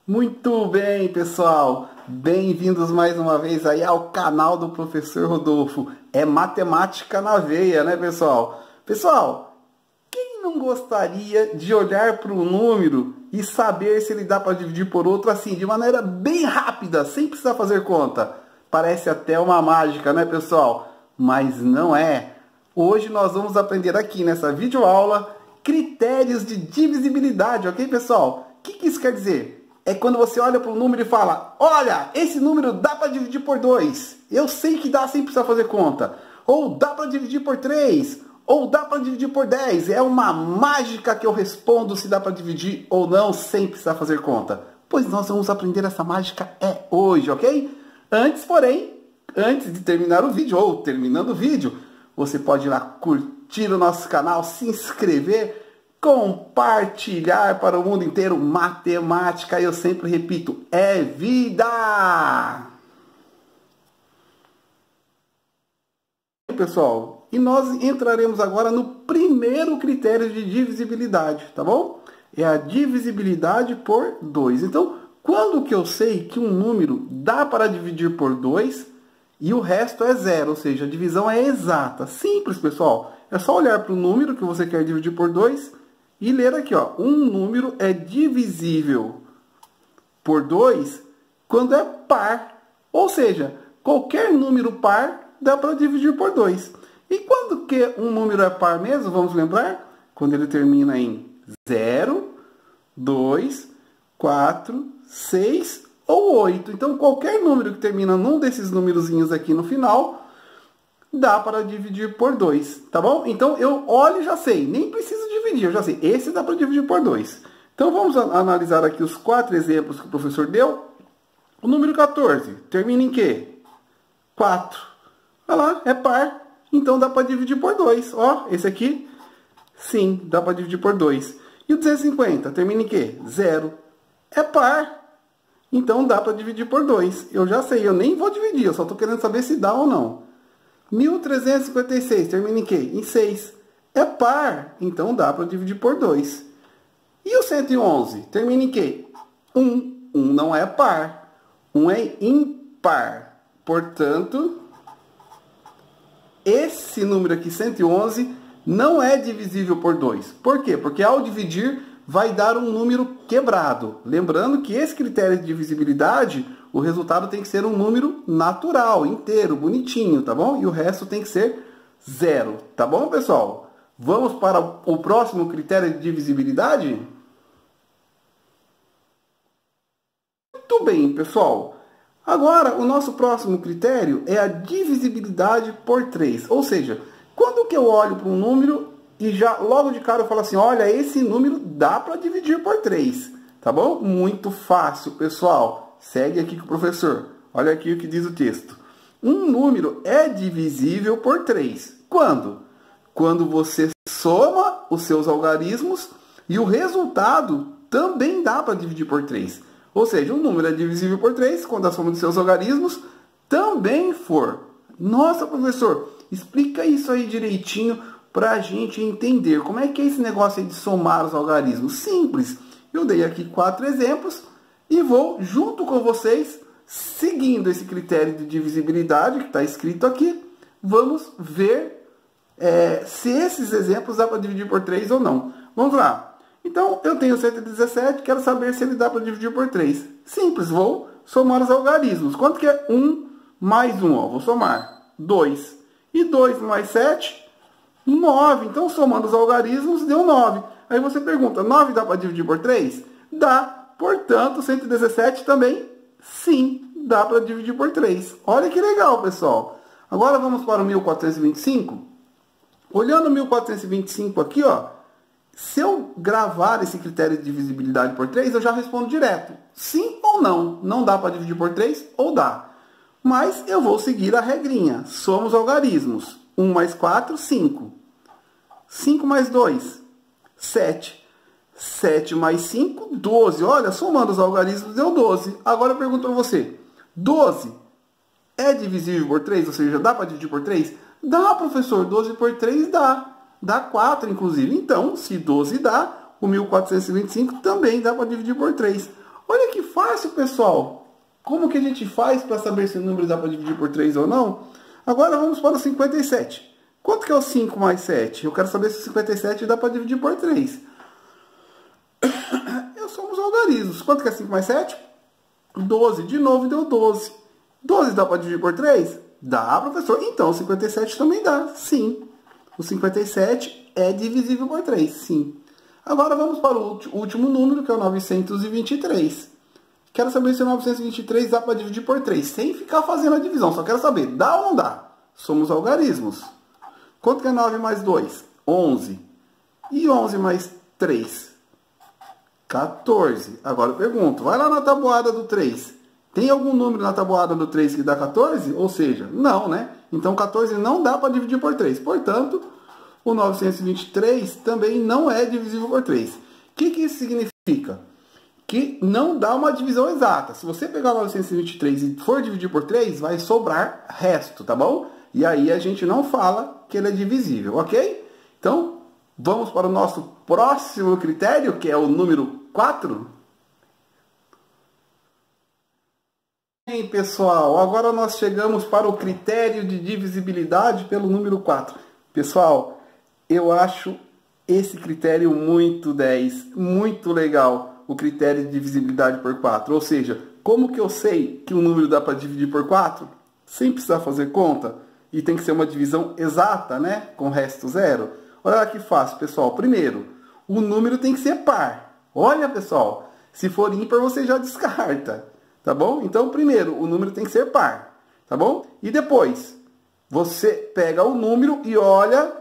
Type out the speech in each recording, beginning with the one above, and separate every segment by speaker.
Speaker 1: Muito bem, pessoal. Bem-vindos mais uma vez aí ao canal do Professor Rodolfo. É matemática na veia, né, pessoal? Pessoal, quem não gostaria de olhar para um número e saber se ele dá para dividir por outro assim, de maneira bem rápida, sem precisar fazer conta? Parece até uma mágica, né, pessoal? Mas não é. Hoje nós vamos aprender aqui nessa videoaula critérios de divisibilidade, ok, pessoal? O que isso quer dizer? É quando você olha para um número e fala: olha, esse número dá para dividir por 2. Eu sei que dá sem precisar fazer conta. Ou dá para dividir por 3. Ou dá para dividir por 10. É uma mágica que eu respondo se dá para dividir ou não sem precisar fazer conta. Pois nós vamos aprender essa mágica hoje, ok? Antes de terminar o vídeo, ou terminando o vídeo, você pode ir lá curtir o nosso canal, se inscrever, compartilhar para o mundo inteiro. Matemática, eu sempre repito, é vida! Pessoal, e nós entraremos agora no primeiro critério de divisibilidade, tá bom? É a divisibilidade por 2. Então, quando que eu sei que um número dá para dividir por 2 e o resto é zero, ou seja, a divisão é exata? Simples, pessoal. É só olhar para o número que você quer dividir por 2 e ler aqui, ó, um número é divisível por 2 quando é par. Ou seja, qualquer número par dá para dividir por 2. E quando que um número é par mesmo, vamos lembrar? Quando ele termina em 0, 2, 4, 6 ou 8. Então, qualquer número que termina num desses númerozinhos aqui no final dá para dividir por 2, tá bom? Então, eu olho e já sei, nem preciso dividir, eu já sei, esse dá para dividir por 2. Então, vamos analisar aqui os 4 exemplos que o professor deu. O número 14 termina em quê? 4. Olha lá, é par, então dá para dividir por 2. Ó, esse aqui, sim, dá para dividir por 2. E o 250 termina em quê? 0. É par, então dá para dividir por 2. Eu já sei, eu nem vou dividir, eu só estou querendo saber se dá ou não. 1356 termina em quê? Em 6. É par, então dá para dividir por 2. E o 111 termina em quê? 1. 1 não é par. 1 é ímpar. Portanto, esse número aqui, 111, não é divisível por 2. Por quê? Porque ao dividir vai dar um número quebrado. Lembrando que esse critério de divisibilidade, o resultado tem que ser um número natural, inteiro, bonitinho, tá bom? E o resto tem que ser 0, tá bom, pessoal? Vamos para o próximo critério de divisibilidade? Muito bem, pessoal. Agora, o nosso próximo critério é a divisibilidade por 3. Ou seja, quando que eu olho para um número e já logo de cara eu falo assim, olha, esse número dá para dividir por 3. Tá bom? Muito fácil, pessoal. Segue aqui com o professor. Olha aqui o que diz o texto. Um número é divisível por 3. Quando? Quando você soma os seus algarismos e o resultado também dá para dividir por 3. Ou seja, um número é divisível por 3 quando a soma dos seus algarismos também for. Nossa, professor, explica isso aí direitinho para a gente entender. Como é que é esse negócio aí de somar os algarismos? Simples. Eu dei aqui 4 exemplos e vou, junto com vocês, seguindo esse critério de divisibilidade que está escrito aqui, vamos ver se esses exemplos dá para dividir por 3 ou não. Vamos lá. Então, eu tenho 117, quero saber se ele dá para dividir por 3. Simples, vou somar os algarismos. Quanto que é 1 mais 1? Ó, vou somar 2. E 2 mais 7, 9. Então, somando os algarismos, deu 9. Aí você pergunta, 9 dá para dividir por 3? Dá. Portanto, 117 também, sim, dá para dividir por 3. Olha que legal, pessoal. Agora vamos para o 1425. Olhando o 1425 aqui, ó, se eu gravar esse critério de divisibilidade por 3, eu já respondo direto. Sim ou não? Não dá para dividir por 3 ou dá? Mas eu vou seguir a regrinha. Soma os algarismos. 1 mais 4, 5. 5 mais 2, 7. 7 mais 5, 12. Olha, somando os algarismos deu 12. Agora eu pergunto para você. 12 é divisível por 3? Ou seja, dá para dividir por 3? Dá, professor. 12 por 3 dá. Dá 4, inclusive. Então, se 12 dá, o 1425 também dá para dividir por 3. Olha que fácil, pessoal. Como que a gente faz para saber se o número dá para dividir por 3 ou não? Agora vamos para o 57. Quanto que é o 5 mais 7? Eu quero saber se o 57 dá para dividir por 3. Eu somos algarismos. Quanto que é 5 mais 7? 12. De novo deu 12. 12 dá para dividir por 3? Dá, professor. Então o 57 também dá. Sim. O 57 é divisível por 3. Sim. Agora vamos para o último número, que é o 923. Quero saber se o 923 dá para dividir por 3. Sem ficar fazendo a divisão. Só quero saber, dá ou não dá? Somos algarismos. Quanto que é 9 mais 2? 11. E 11 mais 3? 14. Agora eu pergunto, vai lá na tabuada do 3. Tem algum número na tabuada do 3 que dá 14? Ou seja, não, né? Então 14 não dá para dividir por 3. Portanto, o 923 também não é divisível por 3. O que isso significa? Que não dá uma divisão exata. Se você pegar o 923 e for dividir por 3, vai sobrar resto, tá bom? E aí a gente não fala que ele é divisível, ok? Então, vamos para o nosso próximo critério, que é o número 4. Bem, pessoal, agora nós chegamos para o critério de divisibilidade pelo número 4. Pessoal, eu acho esse critério muito 10, muito legal, o critério de divisibilidade por 4. Ou seja, como que eu sei que um número dá para dividir por 4? Sem precisar fazer conta. E tem que ser uma divisão exata, né? Com resto zero. Olha lá que fácil, pessoal. Primeiro, o número tem que ser par. Olha, pessoal, se for ímpar você já descarta. Tá bom? Então, primeiro, o número tem que ser par. Tá bom? E depois, você pega o número e olha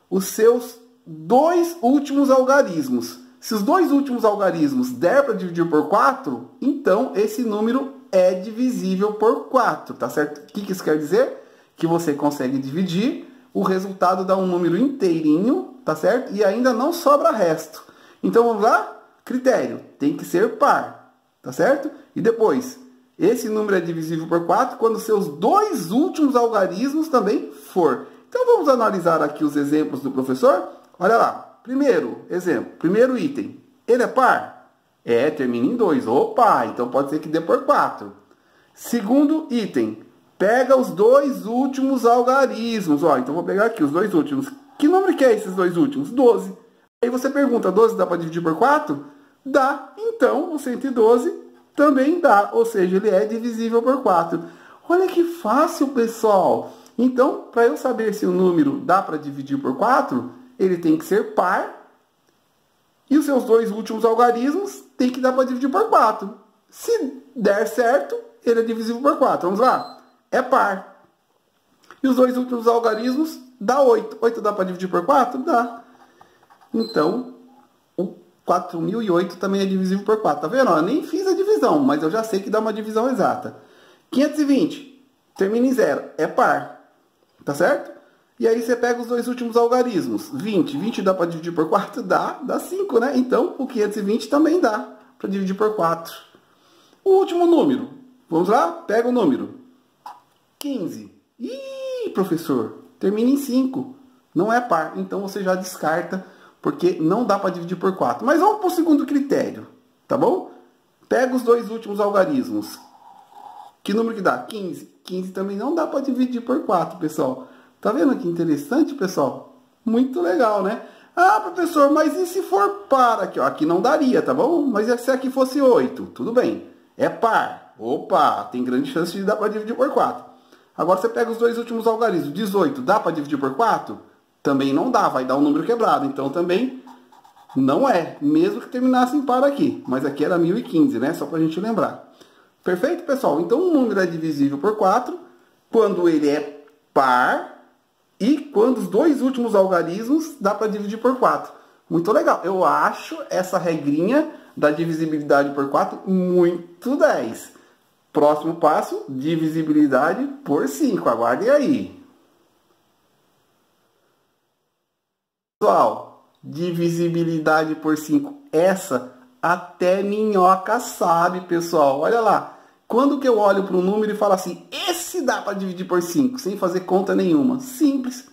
Speaker 1: os seus dois últimos algarismos. Se os dois últimos algarismos der para dividir por 4, então esse número é divisível por 4. Tá certo? O que isso quer dizer? Que você consegue dividir, o resultado dá um número inteirinho, tá certo? E ainda não sobra resto. Então, vamos lá? Critério, tem que ser par, tá certo? E depois, esse número é divisível por 4 quando seus dois últimos algarismos também for. Então, vamos analisar aqui os exemplos do professor. Olha lá, primeiro exemplo, primeiro item, ele é par? É, termina em 2. Opa, então pode ser que dê por 4. Segundo item, pega os dois últimos algarismos. Ó, então vou pegar aqui os dois últimos. Que número que é esses dois últimos? 12. Aí você pergunta, 12 dá para dividir por 4? Dá. Então, o 112 também dá. Ou seja, ele é divisível por 4. Olha que fácil, pessoal. Então, para eu saber se o número dá para dividir por 4, ele tem que ser par. E os seus dois últimos algarismos tem que dar para dividir por 4. Se der certo, ele é divisível por 4. Vamos lá? É par. E os dois últimos algarismos dá 8. 8 dá para dividir por 4? Dá. Então, o 4008 também é divisível por 4. Tá vendo? Eu nem fiz a divisão, mas eu já sei que dá uma divisão exata. 520 termina em 0. É par. Tá certo? E aí você pega os dois últimos algarismos. 20. 20 dá para dividir por 4? Dá. Dá 5, né? Então, o 520 também dá para dividir por 4. O último número. Vamos lá? Pega o número. 15. Ih, professor, termina em 5. Não é par, então você já descarta, porque não dá para dividir por 4. Mas vamos para o segundo critério, tá bom? Pega os dois últimos algarismos. Que número que dá? 15. 15 também não dá para dividir por 4, pessoal. Tá vendo que interessante, pessoal? Muito legal, né? Ah, professor, mas e se for par aqui? Ó, aqui não daria, tá bom? Mas e se aqui fosse 8? Tudo bem. É par. Opa, tem grande chance de dar para dividir por 4. Agora você pega os dois últimos algarismos. 18, dá para dividir por 4? Também não dá, vai dar um número quebrado. Então também não é, mesmo que terminasse em par aqui. Mas aqui era 1015, né? Só para a gente lembrar. Perfeito, pessoal? Então um número é divisível por 4 quando ele é par e quando os dois últimos algarismos dá para dividir por 4. Muito legal. Eu acho essa regrinha da divisibilidade por 4 muito 10. Próximo passo, divisibilidade por 5. Aguardem aí. Pessoal, divisibilidade por 5. Essa até minhoca sabe, pessoal. Olha lá. Quando que eu olho para um número e falo assim, esse dá para dividir por 5, sem fazer conta nenhuma? Simples.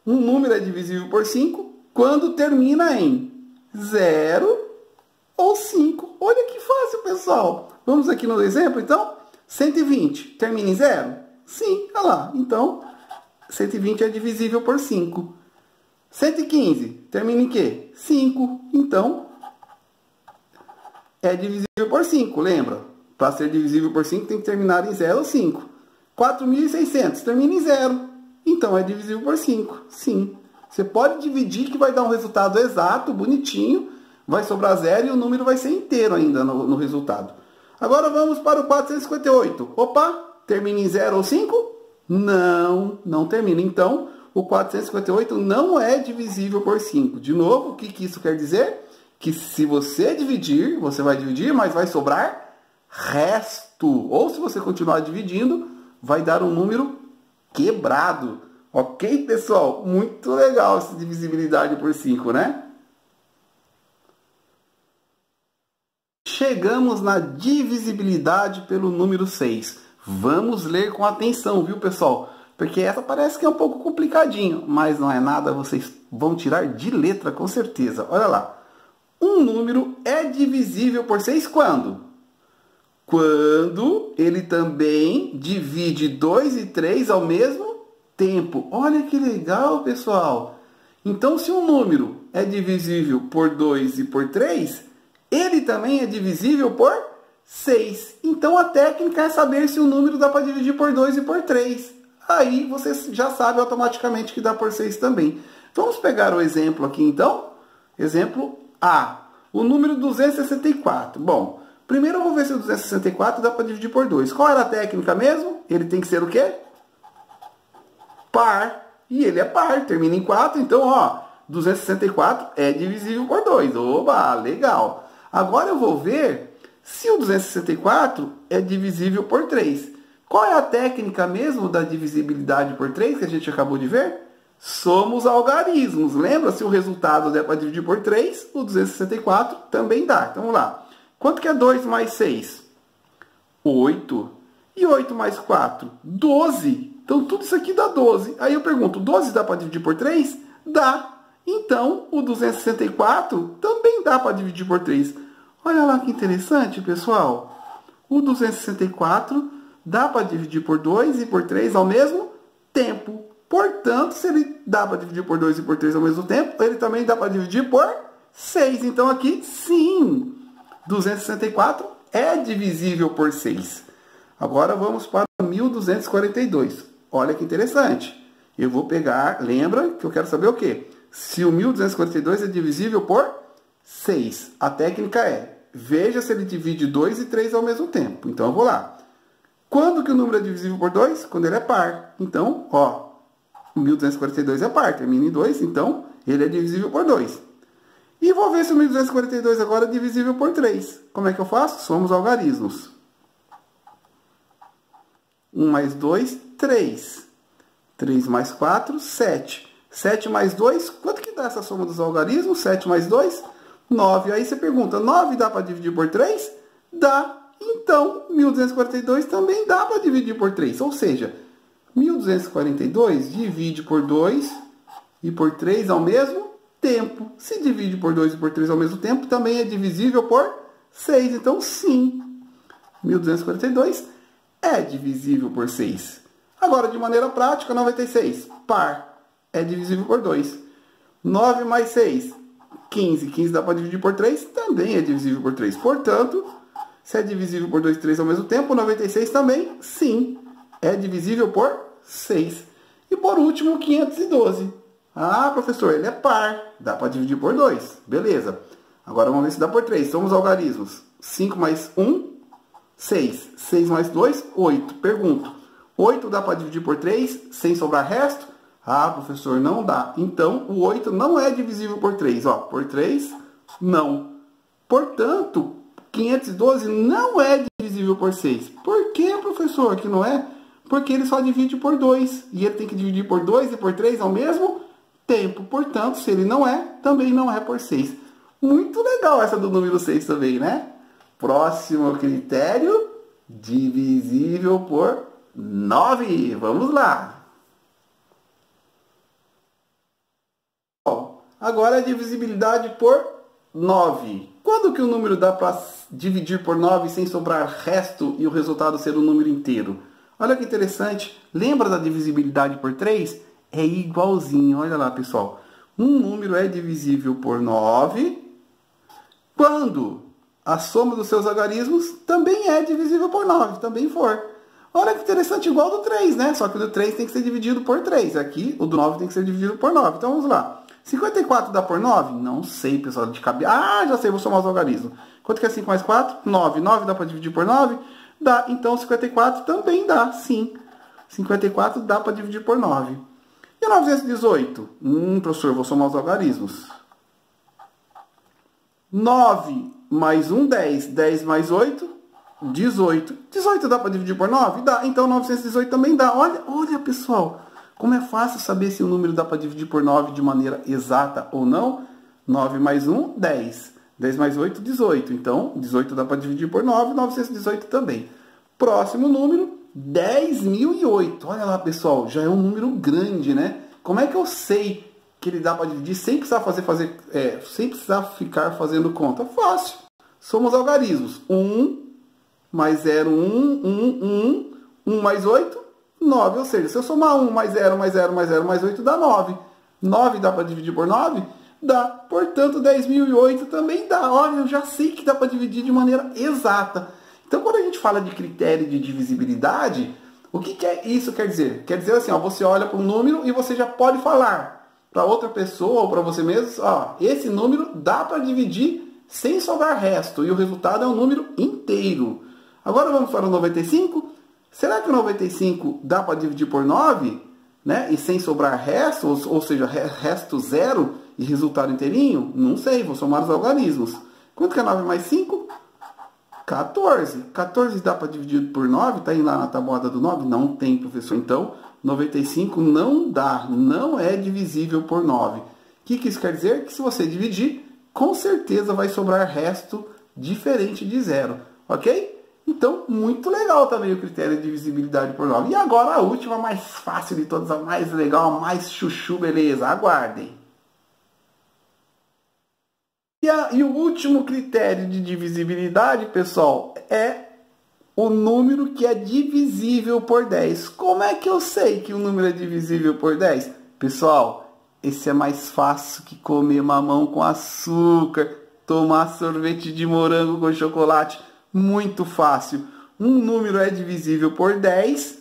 Speaker 1: Um número é divisível por 5 quando termina em 0 ou 5. Olha que fácil, pessoal. Vamos aqui no exemplo, então. 120 termina em 0? Sim, olha lá. Então, 120 é divisível por 5. 115 termina em quê? 5. Então, é divisível por 5, lembra? Para ser divisível por 5 tem que terminar em 0 ou 5. 4.600 termina em 0. Então, é divisível por 5. Sim. Você pode dividir que vai dar um resultado exato, bonitinho. Vai sobrar 0 e o número vai ser inteiro ainda no resultado. Agora vamos para o 458. Opa, termina em 0 ou 5? Não, não termina. Então, o 458 não é divisível por 5. De novo, o que isso quer dizer? Que se você dividir, você vai dividir, mas vai sobrar resto. Ou se você continuar dividindo, vai dar um número quebrado. Ok, pessoal? Muito legal essa divisibilidade por 5, né? Chegamos na divisibilidade pelo número 6. Vamos ler com atenção, viu, pessoal? Porque essa parece que é um pouco complicadinho, mas não é nada, vocês vão tirar de letra com certeza. Olha lá. Um número é divisível por 6 quando? Quando ele também divide 2 e 3 ao mesmo tempo. Olha que legal, pessoal. Então, se um número é divisível por 2 e por 3, ele também é divisível por 6. Então, a técnica é saber se o número dá para dividir por 2 e por 3. Aí, você já sabe automaticamente que dá por 6 também. Vamos pegar o exemplo aqui, então. Exemplo A. O número 264. Bom, primeiro eu vou ver se o 264 dá para dividir por 2. Qual era a técnica mesmo? Ele tem que ser o quê? Par. E ele é par, termina em 4. Então, ó, 264 é divisível por 2. Oba, legal. Agora eu vou ver se o 264 é divisível por 3. Qual é a técnica mesmo da divisibilidade por 3 que a gente acabou de ver? Somos algarismos. Lembra? Se o resultado der para dividir por 3, o 264 também dá. Então, vamos lá. Quanto que é 2 mais 6? 8. E 8 mais 4? 12. Então, tudo isso aqui dá 12. Aí eu pergunto, 12 dá para dividir por 3? Dá. Então, o 264 também dá para dividir por 3. Olha lá que interessante, pessoal. O 264 dá para dividir por 2 e por 3 ao mesmo tempo. Portanto, se ele dá para dividir por 2 e por 3 ao mesmo tempo, ele também dá para dividir por 6. Então, aqui, sim, 264 é divisível por 6. Agora, vamos para 1242. Olha que interessante. Eu vou pegar, lembra que eu quero saber o quê? Se o 1242 é divisível por 6. A técnica é, veja se ele divide 2 e 3 ao mesmo tempo. Então, eu vou lá. Quando que o número é divisível por 2? Quando ele é par. Então, ó, o 1242 é par, termina em 2, então ele é divisível por 2. E vou ver se o 1242 agora é divisível por 3. Como é que eu faço? Somos algarismos. 1 mais 2, 3. 3 mais 4, 7. 7 mais 2, quanto que dá essa soma dos algarismos? 7 mais 2, 9. Aí você pergunta, 9 dá para dividir por 3? Dá. Então, 1242 também dá para dividir por 3. Ou seja, 1242 divide por 2 e por 3 ao mesmo tempo. Se divide por 2 e por 3 ao mesmo tempo, também é divisível por 6. Então, sim, 1242 é divisível por 6. Agora, de maneira prática, 96. Par. É divisível por 2. 9 mais 6. 15. 15 dá para dividir por 3. Também é divisível por 3. Portanto, se é divisível por 2 e 3 ao mesmo tempo, 96 também, sim, é divisível por 6. E por último, 512. Ah, professor, ele é par. Dá para dividir por 2. Beleza. Agora vamos ver se dá por 3. Somos algarismos. 5 mais 1, 6. 6 mais 2, 8. Pergunto, 8 dá para dividir por 3 sem sobrar resto? Ah, professor, não dá. Então, o 8 não é divisível por 3. Ó, por 3, não. Portanto, 512 não é divisível por 6. Por que, professor, que não é? Porque ele só divide por 2. E ele tem que dividir por 2 e por 3 ao mesmo tempo. Portanto, se ele não é, também não é por 6. Muito legal essa do número 6 também, né? Próximo critério, divisível por 9. Vamos lá. Agora a divisibilidade por 9. Quando Quando que o número dá para dividir por 9 sem sobrar resto e o resultado ser um número inteiro? Olha que interessante. Lembra da divisibilidade por 3? É igualzinho. Olha lá, pessoal. Um número é divisível por 9 quando a soma dos seus algarismos também é divisível por 9, também for. Olha que interessante, igual do 3, né? Só que o do 3 tem que ser dividido por 3. Aqui, o do 9 tem que ser dividido por 9. Então, vamos lá. 54 dá por 9? Não sei, pessoal, de cabeça. Ah, já sei, vou somar os algarismos. Quanto que é 5 mais 4? 9. 9 dá para dividir por 9? Dá. Então, 54 também dá, sim. 54 dá para dividir por 9. E 918? Professor, vou somar os algarismos. 9 mais 1, 10. 10 mais 8, 18. 18 dá para dividir por 9? Dá. Então, 918 também dá. Olha, pessoal. Como é fácil saber se o número dá para dividir por 9 de maneira exata ou não. 9 mais 1, 10. 10 mais 8, 18. Então, 18 dá para dividir por 9, 918 também. Próximo número, 10.008. Olha lá, pessoal, já é um número grande, né? Como é que eu sei que ele dá para dividir sem precisar sem precisar ficar fazendo conta? Fácil. Somos algarismos. 1 mais 0, 1. 1 mais 8, 9. Ou seja, se eu somar 1 mais 0, mais 0, mais 0, mais 8, dá 9. 9 dá para dividir por 9? Dá. Portanto, 10.008 também dá. Olha, eu já sei que dá para dividir de maneira exata. Então, quando a gente fala de critério de divisibilidade, o que isso quer dizer? Quer dizer assim, ó, você olha para um número e você já pode falar para outra pessoa ou para você mesmo, ó, esse número dá para dividir sem sobrar resto e o resultado é um número inteiro. Agora vamos para o 95. Será que o 95 dá para dividir por 9, né? E sem sobrar resto, ou seja, resto zero e resultado inteirinho? Não sei, vou somar os algarismos. Quanto que é 9 mais 5? 14. 14 dá para dividir por 9? Está aí lá na tabuada do 9? Não tem, professor. Então, 95 não dá, não é divisível por 9. O que isso quer dizer? Que se você dividir, com certeza vai sobrar resto diferente de zero. Ok? Então, muito legal também o critério de divisibilidade por 9. E agora a última, a mais fácil de todas, a mais legal, a mais chuchu, beleza? Aguardem. E o último critério de divisibilidade, pessoal, é o número que é divisível por 10. Como é que eu sei que o número é divisível por 10? Pessoal, esse é mais fácil que comer mamão com açúcar, tomar sorvete de morango com chocolate. Muito fácil. Um número é divisível por 10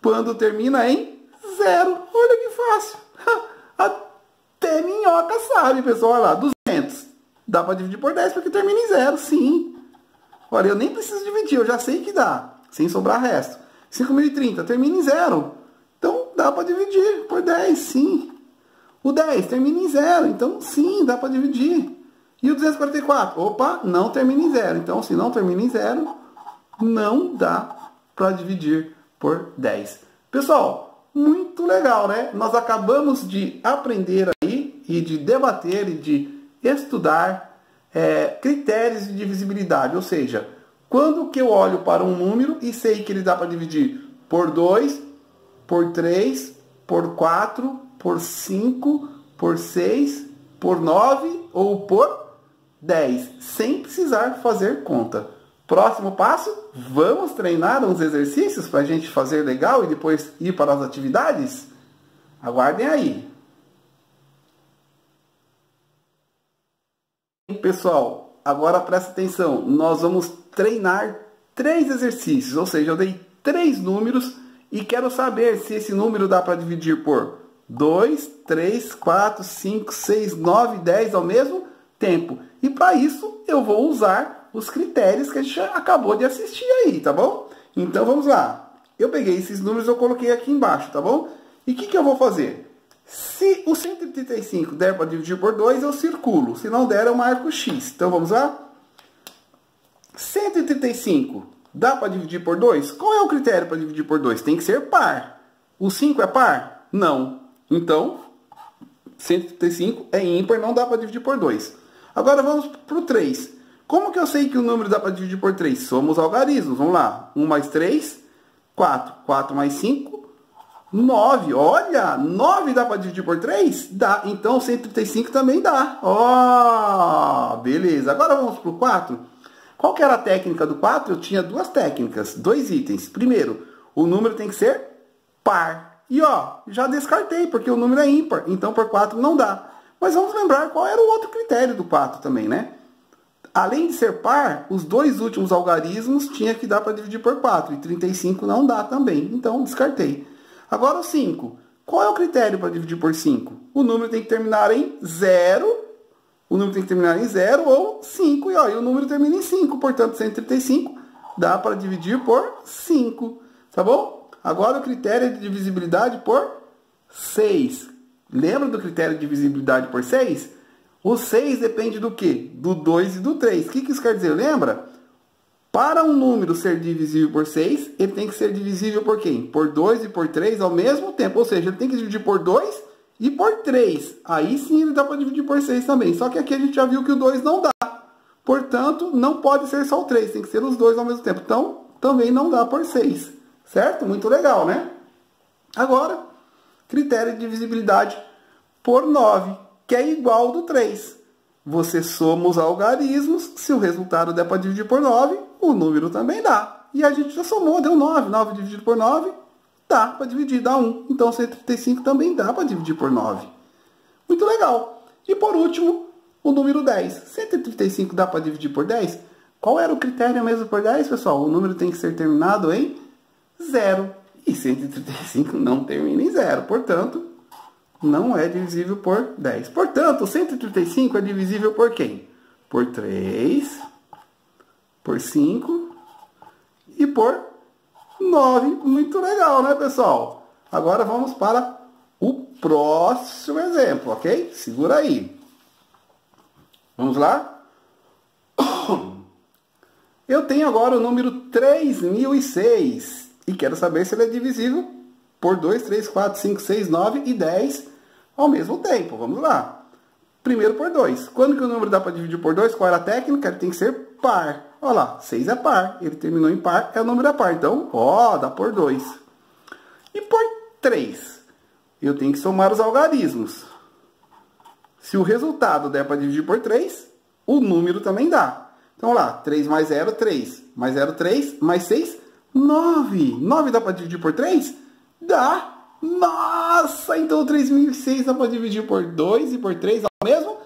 Speaker 1: quando termina em 0. Olha que fácil. Até minhoca sabe, pessoal. Olha lá, 200. Dá para dividir por 10 porque termina em 0, sim. Olha, eu nem preciso dividir, eu já sei que dá, sem sobrar resto. 5.030 termina em 0. Então, dá para dividir por 10, sim. O 10 termina em 0, então, sim, dá para dividir. E o 244? Opa, não termina em 0. Então, se não termina em 0, não dá para dividir por 10. Pessoal, muito legal, né? Nós acabamos de aprender aí e de debater e de estudar critérios de divisibilidade. Ou seja, quando que eu olho para um número e sei que ele dá para dividir por 2, por 3, por 4, por 5, por 6, por 9 ou por 10, sem precisar fazer conta. Próximo passo, vamos treinar uns exercícios para a gente fazer legal e depois ir para as atividades? Aguardem aí. Pessoal, agora presta atenção, nós vamos treinar 3 exercícios, ou seja, eu dei 3 números e quero saber se esse número dá para dividir por 2, 3, 4, 5, 6, 9, 10 ao mesmo tempo. E para isso eu vou usar os critérios que a gente acabou de assistir aí, tá bom? Então vamos lá. Eu peguei esses números e eu coloquei aqui embaixo, tá bom? E o que eu vou fazer? Se o 135 der para dividir por 2, eu circulo. Se não der, eu marco X. Então vamos lá? 135 dá para dividir por 2? Qual é o critério para dividir por 2? Tem que ser par. O 5 é par? Não. Então, 135 é ímpar, não dá para dividir por 2. Agora vamos para o 3. Como que eu sei que o número dá para dividir por 3? Somos algarismos. Vamos lá. 1 mais 3, 4. 4 mais 5, 9. Olha, 9 dá para dividir por 3? Dá. Então 135 também dá. Ó, beleza. Agora vamos para o 4. Qual que era a técnica do 4? Eu tinha duas técnicas, dois itens. Primeiro, o número tem que ser par. E ó, já descartei, porque o número é ímpar. Então por 4 não dá. Mas vamos lembrar qual era o outro critério do 4 também, né? Além de ser par, os dois últimos algarismos tinha que dar para dividir por 4. E 35 não dá também. Então descartei. Agora o 5. Qual é o critério para dividir por 5? O número tem que terminar em 0. O número tem que terminar em 0 ou 5. E, ó, e o número termina em 5. Portanto, 135 dá para dividir por 5. Tá bom? Agora o critério de divisibilidade por 6. Lembra do critério de divisibilidade por 6? O 6 depende do quê? Do 2 e do 3. O que isso quer dizer? Lembra? Para um número ser divisível por 6, ele tem que ser divisível por quem? Por 2 e por 3 ao mesmo tempo. Ou seja, ele tem que dividir por 2 e por 3. Aí sim ele dá para dividir por 6 também. Só que aqui a gente já viu que o 2 não dá. Portanto, não pode ser só o 3. Tem que ser os dois ao mesmo tempo. Então, também não dá por 6. Certo? Muito legal, né? Agora, critério de divisibilidade por 9, que é igual ao do 3. Você soma os algarismos, se o resultado der para dividir por 9, o número também dá. E a gente já somou, deu 9. 9 dividido por 9, dá para dividir, dá 1. Então 135 também dá para dividir por 9. Muito legal. E por último, o número 10. 135 dá para dividir por 10? Qual era o critério mesmo por 10, pessoal? O número tem que ser terminado em 0. E 135 não termina em 0. Portanto, não é divisível por 10. Portanto, 135 é divisível por quem? Por 3, por 5 e por 9. Muito legal, né, pessoal? Agora vamos para o próximo exemplo, ok? Segura aí. Vamos lá? Eu tenho agora o número 3006 e quero saber se ele é divisível por 2, 3, 4, 5, 6, 9 e 10 ao mesmo tempo. Vamos lá. Primeiro por 2. Quando que o número dá para dividir por 2? Qual era a técnica? Ele tem que ser par. Olha lá, 6 é par. Ele terminou em par, o número é par. Então, ó, dá por 2. E por 3? Eu tenho que somar os algarismos. Se o resultado der para dividir por 3, o número também dá. Então, lá, 3 mais 0, 3. Mais 0, 3. Mais 6, 9. 9 dá para dividir por 3? Dá. Nossa, então o 3006 dá para dividir por 2 e por 3 ao mesmo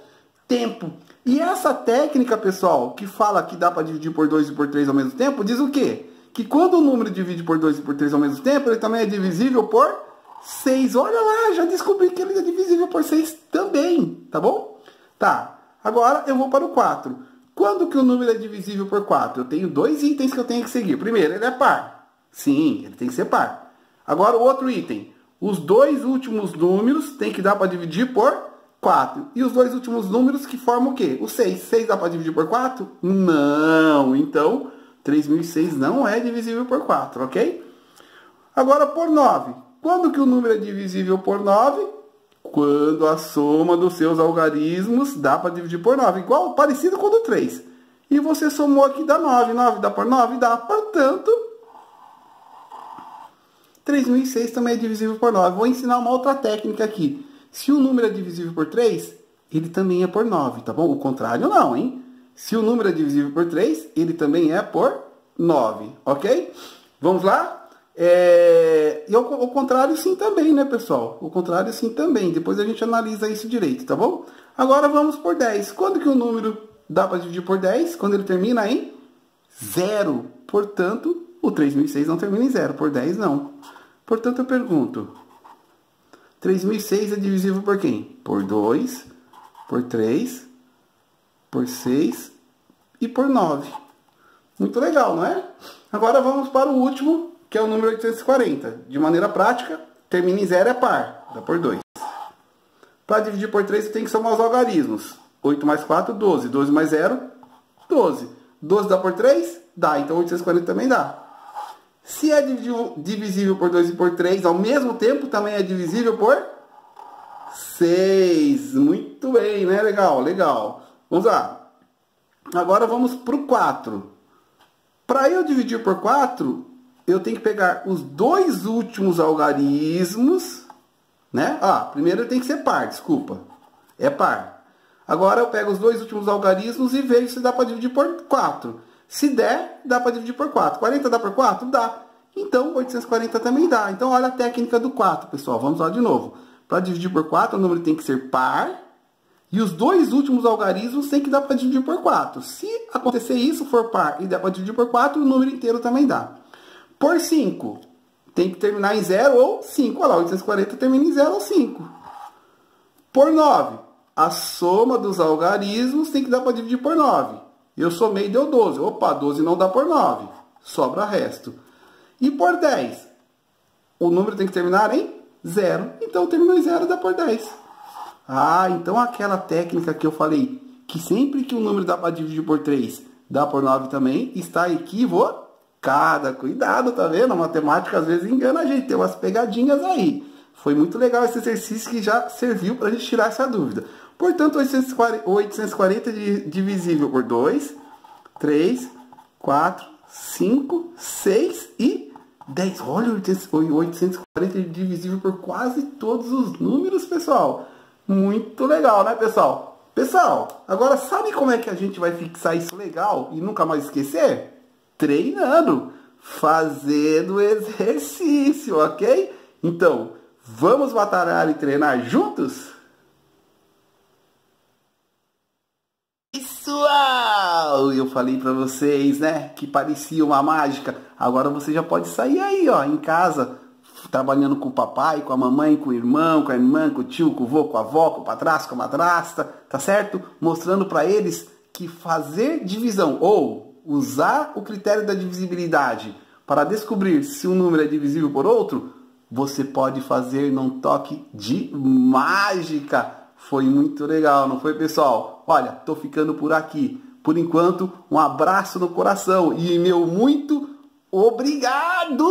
Speaker 1: tempo. E essa técnica, pessoal, que fala que dá para dividir por 2 e por 3 ao mesmo tempo, diz o quê? Que quando o número divide por 2 e por 3 ao mesmo tempo, ele também é divisível por 6. Olha lá, já descobri que ele é divisível por 6 também, tá bom? Tá, agora eu vou para o 4. Quando que o número é divisível por 4? Eu tenho dois itens que eu tenho que seguir. Primeiro, ele é par. Sim, ele tem que ser par. Agora o outro item. Os dois últimos números tem que dar para dividir por 4. E os dois últimos números que formam o quê? O 6. 6 dá para dividir por 4? Não. Então, 3006 não é divisível por 4, ok? Agora, por 9. Quando que o número é divisível por 9? Quando a soma dos seus algarismos dá para dividir por 9. Igual, parecido com o do 3. E você somou aqui, dá 9. 9 dá por 9? Dá. Portanto, 3006 também é divisível por 9. Vou ensinar uma outra técnica aqui. Se o número é divisível por 3, ele também é por 9, tá bom? O contrário não, hein? Se o número é divisível por 3, ele também é por 9, ok? Vamos lá? E o contrário sim também, né, pessoal? O contrário sim também. Depois a gente analisa isso direito, tá bom? Agora vamos por 10. Quando que o número dá para dividir por 10? Quando ele termina em 0. Portanto, o 3006 não termina em 0. Por 10 não. Portanto, eu pergunto, 3006 é divisível por quem? Por 2, por 3, por 6 e por 9. Muito legal, não é? Agora vamos para o último, que é o número 840. De maneira prática, termina em 0 é par, dá por 2. Para dividir por 3, você tem que somar os algarismos. 8 mais 4, 12. 12 mais 0, 12. 12 dá por 3? Dá, então 840 também dá. Se é divisível por 2 e por 3 ao mesmo tempo, também é divisível por 6. Muito bem, né? Legal, legal. Vamos lá. Agora vamos para o 4. Para eu dividir por 4, eu tenho que pegar os dois últimos algarismos, né? Primeiro tem que ser par, desculpa. É par. Agora eu pego os dois últimos algarismos e vejo se dá para dividir por 4. Se der, dá para dividir por 4. 40 dá por 4? Dá. Então, 840 também dá. Então, olha a técnica do 4, pessoal. Vamos lá de novo. Para dividir por 4, o número tem que ser par. E os dois últimos algarismos tem que dar para dividir por 4. Se acontecer isso, for par e der para dividir por 4, o número inteiro também dá. Por 5, tem que terminar em 0 ou 5. Olha lá, 840 termina em 0 ou 5. Por 9, a soma dos algarismos tem que dar para dividir por 9. Eu somei e deu 12. Opa, 12 não dá por 9. Sobra resto. E por 10, o número tem que terminar em 0. Então, terminou em 0, dá por 10. Então aquela técnica que eu falei, que sempre que o número dá para dividir por 3, dá por 9 também, está equivocada. Cuidado, tá vendo? A matemática às vezes engana a gente, tem umas pegadinhas aí. Foi muito legal esse exercício que já serviu para a gente tirar essa dúvida. Portanto, 840 divisível por 2, 3, 4, 5, 6 e 10. Olha, 840 divisível por quase todos os números, pessoal. Muito legal, né, pessoal? Pessoal, agora sabe como é que a gente vai fixar isso legal e nunca mais esquecer? Treinando, fazendo exercício, ok? Então, vamos batalhar e treinar juntos? Pessoal, eu falei pra vocês, né, que parecia uma mágica. Agora você já pode sair aí, ó, em casa, trabalhando com o papai, com a mamãe, com o irmão, com a irmã, com o tio, com o vô, com a avó, com o padrasto, com a madrasta, tá certo? Mostrando para eles que fazer divisão ou usar o critério da divisibilidade para descobrir se um número é divisível por outro, você pode fazer num toque de mágica. Foi muito legal, não foi, pessoal? Olha, tô ficando por aqui. Por enquanto, um abraço no coração e meu muito obrigado!